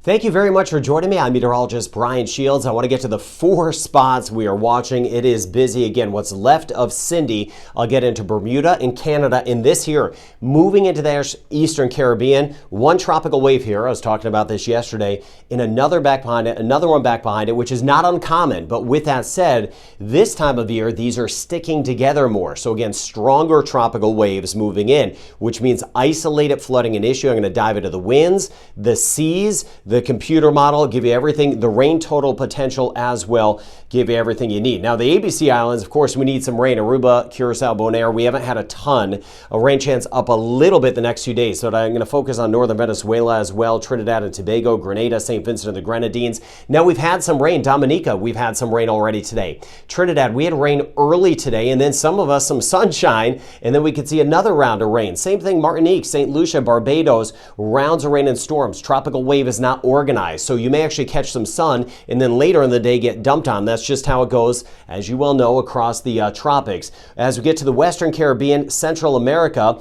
Thank you very much for joining me. I'm meteorologist Brian Shields. I want to get to the 4 spots we are watching. It is busy. Again, what's left of Cindy. I'll get into Bermuda and Canada in this here. Moving into the Eastern Caribbean, one tropical wave here. I was talking about this yesterday. And another one back behind it, which is not uncommon. But with that said, this time of year, these are sticking together more. So again, stronger tropical waves moving in, which means isolated flooding an issue. I'm going to dive into the winds, the seas, the computer model, give you everything, the rain total potential as well, give you everything you need. Now, the ABC Islands, of course, we need some rain. Aruba, Curacao, Bonaire, we haven't had a ton. A rain chance up a little bit the next few days. So I'm going to focus on northern Venezuela as well, Trinidad and Tobago, Grenada, St. Vincent and the Grenadines. Now, we've had some rain. Dominica, we've had some rain already today. Trinidad, we had rain early today, and then some of us some sunshine, and then we could see another round of rain. Same thing, Martinique, St. Lucia, Barbados, rounds of rain and storms. Tropical wave is not organized, so you may actually catch some sun and then later in the day get dumped on. That's just how it goes, as you well know, across the tropics. As we get to the Western Caribbean, Central America,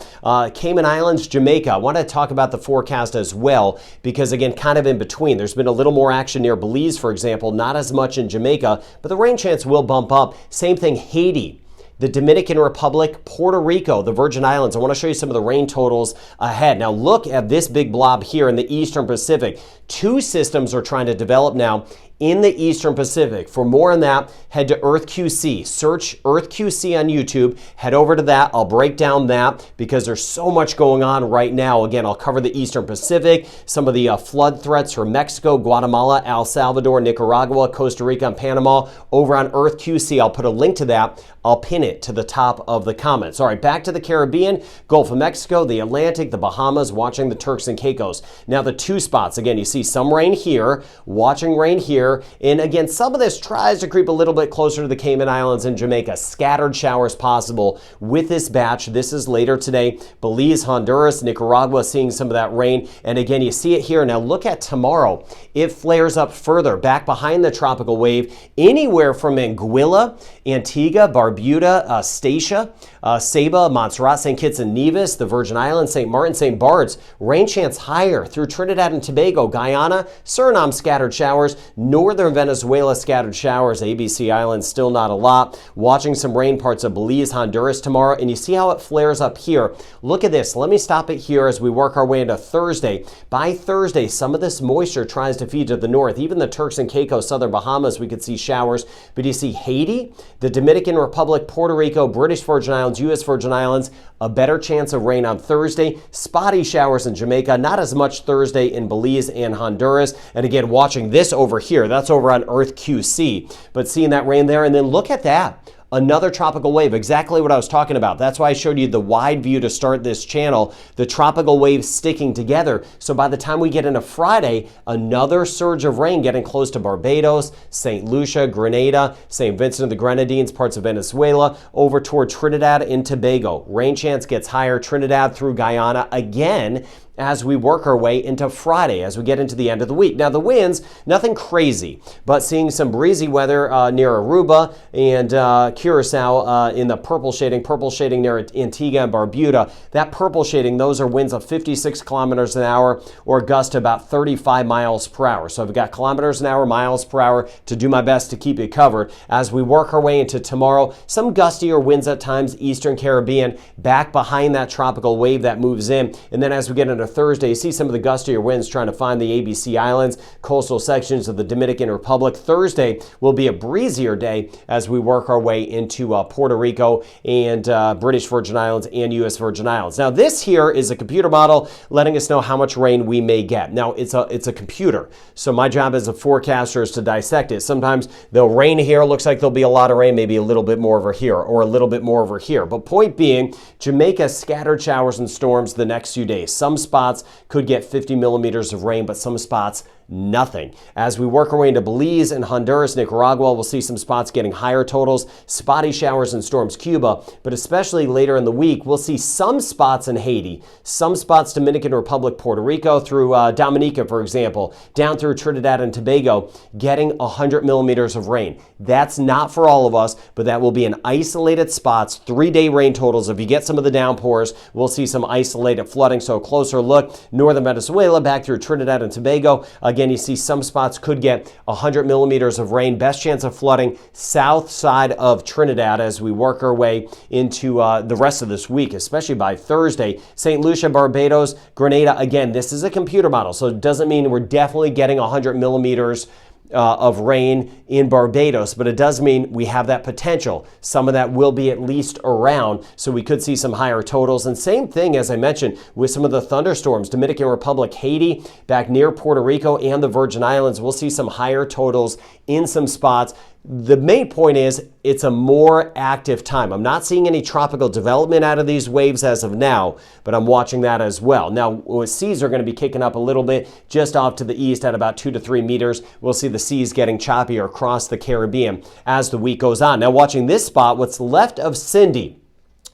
Cayman Islands, Jamaica, I want to talk about the forecast as well because, again, kind of in between. There's been a little more action near Belize, for example, not as much in Jamaica, but the rain chance will bump up. Same thing, Haiti, the Dominican Republic, Puerto Rico, the Virgin Islands. I want to show you some of the rain totals ahead. Now look at this big blob here in the Eastern Pacific. 2 systems are trying to develop now in the Eastern Pacific. For more on that, head to EarthQC. Search EarthQC on YouTube. Head over to that. I'll break down that because there's so much going on right now. Again, I'll cover the Eastern Pacific, some of the flood threats from Mexico, Guatemala, El Salvador, Nicaragua, Costa Rica, and Panama over on EarthQC. I'll put a link to that. I'll pin it to the top of the comments. All right, back to the Caribbean, Gulf of Mexico, the Atlantic, the Bahamas, watching the Turks and Caicos. Now the 2 spots, again, you see some rain here, watching rain here. And again, some of this tries to creep a little bit closer to the Cayman Islands and Jamaica. Scattered showers possible with this batch. This is later today. Belize, Honduras, Nicaragua seeing some of that rain. And again, you see it here. Now look at tomorrow. It flares up further back behind the tropical wave anywhere from Anguilla, Antigua, Barbuda, Statia, Saba, Montserrat, St. Kitts and Nevis, the Virgin Islands, St. Martin, St. Bart's. Rain chance higher through Trinidad and Tobago, Guyana, Suriname scattered showers, northern Venezuela scattered showers, ABC Islands still not a lot. Watching some rain parts of Belize, Honduras tomorrow, and you see how it flares up here. Look at this. Let me stop it here as we work our way into Thursday. By Thursday, some of this moisture tries to feed to the north. Even the Turks and Caicos, southern Bahamas, we could see showers. But you see Haiti, the Dominican Republic, Puerto Rico, British Virgin Islands, U.S. Virgin Islands, a better chance of rain on Thursday. Spotty showers in Jamaica, not as much Thursday in Belize and Honduras. And again, watching this over here, that's over on EarthQC. But seeing that rain there, and then look at that. Another tropical wave, exactly what I was talking about. That's why I showed you the wide view to start this channel, the tropical waves sticking together. So by the time we get into Friday, another surge of rain getting close to Barbados, St. Lucia, Grenada, St. Vincent and the Grenadines, parts of Venezuela, over toward Trinidad and Tobago. Rain chance gets higher, Trinidad through Guyana again, as we work our way into Friday, as we get into the end of the week. Now the winds, nothing crazy, but seeing some breezy weather near Aruba and Curacao in the purple shading near Antigua and Barbuda. That purple shading, those are winds of 56 kilometers an hour or gusts to about 35 miles per hour. So I've got kilometers an hour, miles per hour to do my best to keep you covered. As we work our way into tomorrow, some gustier winds at times, Eastern Caribbean, back behind that tropical wave that moves in. And then as we get into Thursday, you see some of the gustier winds trying to find the ABC Islands, coastal sections of the Dominican Republic. Thursday will be a breezier day as we work our way into Puerto Rico and British Virgin Islands and U.S. Virgin Islands. Now, this here is a computer model letting us know how much rain we may get. Now, it's a computer, so my job as a forecaster is to dissect it. Sometimes they'll rain here, looks like there'll be a lot of rain, maybe a little bit more over here or a little bit more over here. But point being, Jamaica scattered showers and storms the next few days. Some spots could get 50 millimeters of rain, but some spots nothing. As we work our way into Belize and Honduras, Nicaragua, we'll see some spots getting higher totals, spotty showers and storms Cuba, but especially later in the week, we'll see some spots in Haiti, some spots Dominican Republic, Puerto Rico, through Dominica, for example, down through Trinidad and Tobago, getting 100 millimeters of rain. That's not for all of us, but that will be in isolated spots, 3-day rain totals. If you get some of the downpours, we'll see some isolated flooding. So a closer look look, northern Venezuela back through Trinidad and Tobago. Again, you see some spots could get 100 millimeters of rain. Best chance of flooding south side of Trinidad as we work our way into the rest of this week, especially by Thursday. St. Lucia, Barbados, Grenada. Again, this is a computer model, so it doesn't mean we're definitely getting 100 millimeters of rain in Barbados, but it does mean we have that potential. Some of that will be at least around, so we could see some higher totals. And same thing, as I mentioned, with some of the thunderstorms, Dominican Republic, Haiti, back near Puerto Rico and the Virgin Islands, we'll see some higher totals in some spots. The main point is it's a more active time. I'm not seeing any tropical development out of these waves as of now, but I'm watching that as well. Now, seas are going to be kicking up a little bit just off to the east at about 2 to 3 meters. We'll see the seas getting choppier across the Caribbean as the week goes on. Now, watching this spot, what's left of Cindy.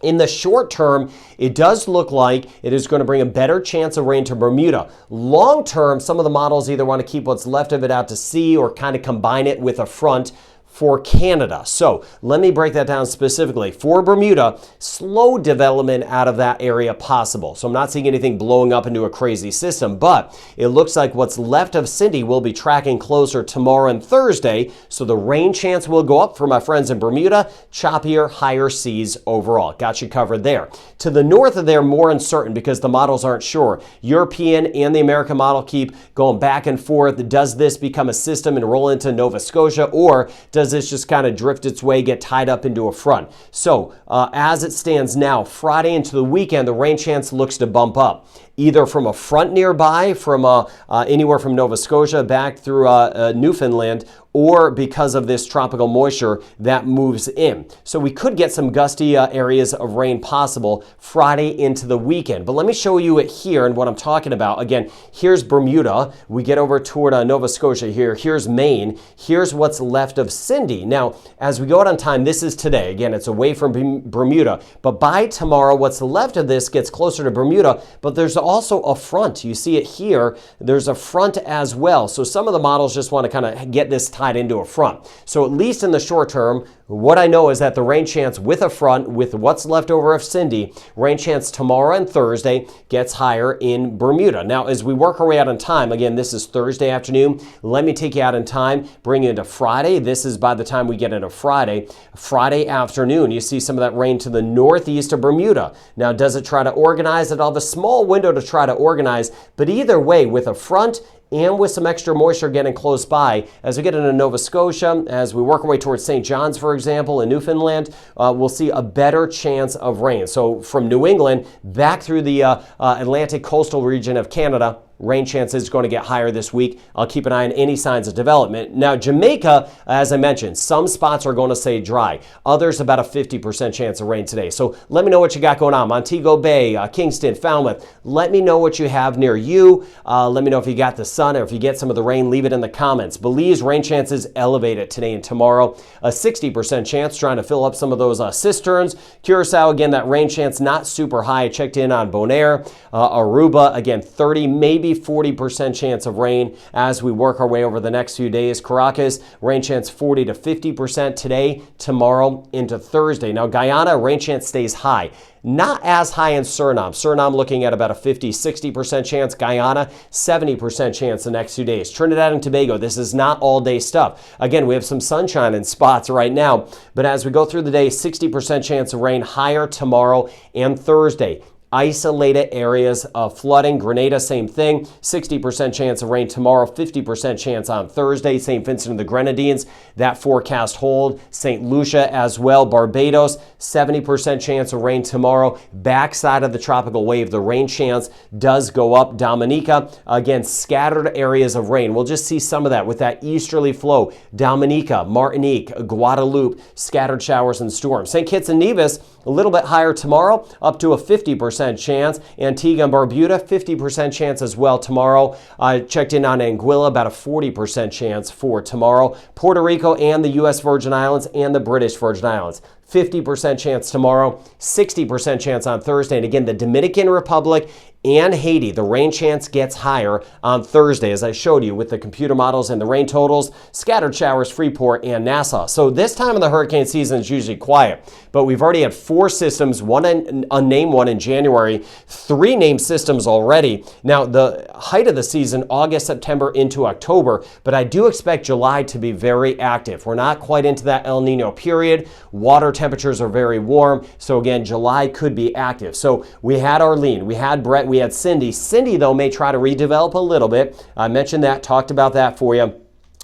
In the short term, it does look like it is going to bring a better chance of rain to Bermuda. Long term, some of the models either want to keep what's left of it out to sea or kind of combine it with a front for Canada. So let me break that down specifically. For Bermuda, slow development out of that area possible. So I'm not seeing anything blowing up into a crazy system, but it looks like what's left of Cindy will be tracking closer tomorrow and Thursday. So the rain chance will go up for my friends in Bermuda. Choppier, higher seas overall. Got you covered there. To the north of there, more uncertain because the models aren't sure. European and the American model keep going back and forth. Does this become a system and roll into Nova Scotia, or does this just kind of drift its way, get tied up into a front? So as it stands now, Friday into the weekend, the rain chance looks to bump up, either from a front nearby, from anywhere from Nova Scotia back through Newfoundland, or because of this tropical moisture that moves in. So we could get some gusty areas of rain possible Friday into the weekend. But let me show you it here and what I'm talking about. Again, here's Bermuda. We get over toward Nova Scotia here. Here's Maine. Here's what's left of Cindy. Now, as we go out on time, this is today. Again, it's away from Bermuda. But by tomorrow, what's left of this gets closer to Bermuda. But there's also a front. You see it here. There's a front as well. So some of the models just want to kind of get this tied into a front. So at least in the short term, what I know is that the rain chance with a front, with what's left over of Cindy, rain chance tomorrow and Thursday gets higher in Bermuda. Now, as we work our way out in time, again, this is Thursday afternoon. Let me take you out in time, bring you into Friday. This is by the time we get into Friday. Friday afternoon, you see some of that rain to the northeast of Bermuda. Now, does it try to organize it? I'll have a small window to try to organize, but either way, with a front and with some extra moisture getting close by, as we get into Nova Scotia, as we work our way towards St. John's, for example, in Newfoundland, we'll see a better chance of rain. So from New England back through the Atlantic coastal region of Canada, rain chance is going to get higher this week. I'll keep an eye on any signs of development. Now, Jamaica, as I mentioned, some spots are going to stay dry. Others, about a 50% chance of rain today. So let me know what you got going on. Montego Bay, Kingston, Falmouth. Let me know what you have near you. Let me know if you got the sun or if you get some of the rain. Leave it in the comments. Belize, rain chances elevated today and tomorrow. A 60% chance trying to fill up some of those cisterns. Curacao, again, that rain chance not super high. I checked in on Bonaire. Aruba, again, 30, maybe 40% chance of rain as we work our way over the next few days. Caracas, rain chance 40 to 50% today, tomorrow into Thursday. Now, Guyana, rain chance stays high. Not as high in Suriname. Suriname looking at about a 50-60% chance. Guyana, 70% chance the next few days. Trinidad and Tobago, this is not all day stuff. Again, we have some sunshine in spots right now, but as we go through the day, 60% chance of rain, higher tomorrow and Thursday. Isolated areas of flooding. Grenada, same thing. 60% chance of rain tomorrow, 50% chance on Thursday. St. Vincent and the Grenadines, that forecast hold. St. Lucia as well. Barbados, 70% chance of rain tomorrow. Backside of the tropical wave, the rain chance does go up. Dominica, again, scattered areas of rain. We'll just see some of that with that easterly flow. Dominica, Martinique, Guadeloupe, scattered showers and storms. St. Kitts and Nevis, a little bit higher tomorrow, up to a 50% chance. Antigua and Barbuda, 50% chance as well tomorrow. I checked in on Anguilla, about a 40% chance for tomorrow. Puerto Rico and the U.S. Virgin Islands and the British Virgin Islands, 50% chance tomorrow, 60% chance on Thursday. And again, the Dominican Republic and Haiti, the rain chance gets higher on Thursday, as I showed you with the computer models and the rain totals. Scattered showers, Freeport and Nassau. So this time of the hurricane season is usually quiet, but we've already had 4 systems, one unnamed one in January, 3 named systems already. Now, the height of the season, August, September into October, but I do expect July to be very active. We're not quite into that El Nino period. Water temperatures are very warm. So again, July could be active. So we had Arlene, we had Brett, we had Cindy. Cindy, though, may try to redevelop a little bit. I mentioned that, talked about that for you.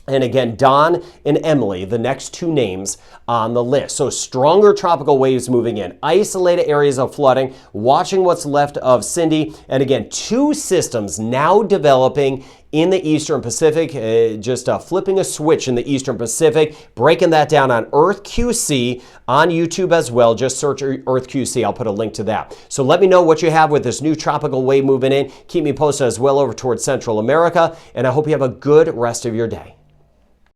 And again, Don and Emily, the next 2 names on the list. So stronger tropical waves moving in, isolated areas of flooding, watching what's left of Cindy. And again, 2 systems now developing in the Eastern Pacific, just flipping a switch in the Eastern Pacific, breaking that down on Earth QC on YouTube as well. Just search Earth QC. I'll put a link to that. So let me know what you have with this new tropical wave moving in. Keep me posted as well over towards Central America, and I hope you have a good rest of your day.